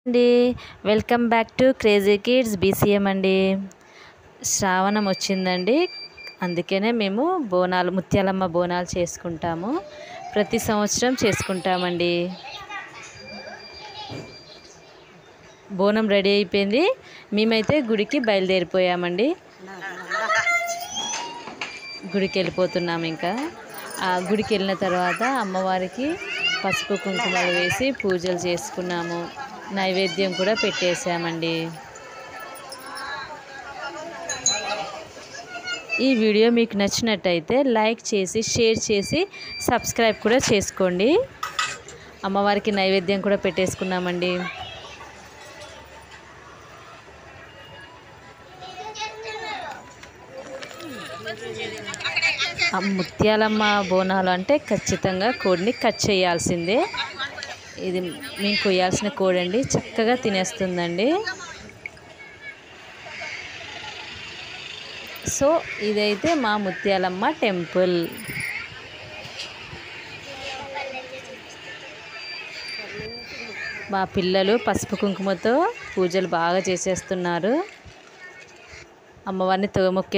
అండి welcome back to crazy kids BCM అండి. శ్రావణం వచ్చిందండి, అందుకనే మేము బోనాలు ముత్యాలమ్మ బోనాలు చేసుకుంటాము. ప్రతి సంవత్సరం చేసుకుంటామండి. బోనం రెడీ అయిపోయింది, మేమైతే గుడికి బయలుదేరిపోయామండి. గుడికి వెళ్ళిపోతున్నాము. ఇంకా ఆ గుడికి వెళ్ళిన తర్వాత అమ్మవారికి పసుపు కుంకుమలు వేసి పూజలు చేసుకున్నాము. నైవేద్యం కూడా పెట్టేశామండి. ఈ వీడియో మీకు నచ్చినట్టయితే లైక్ చేసి షేర్ చేసి సబ్స్క్రైబ్ కూడా చేసుకోండి. అమ్మవారికి నైవేద్యం కూడా పెట్టేసుకున్నామండి. ఆ ముత్యాలమ్మ బోనాలు అంటే ఖచ్చితంగా కోడిని కట్ చేయాల్సిందే. ఇది మేము కొయ్యాల్సిన కోడి అండి, చక్కగా తినేస్తుందండి. సో ఇదైతే మా ముత్యాలమ్మ టెంపుల్. మా పిల్లలు పసుపు కుంకుమతో పూజలు బాగా చేసేస్తున్నారు. అమ్మవారిని మొక్కే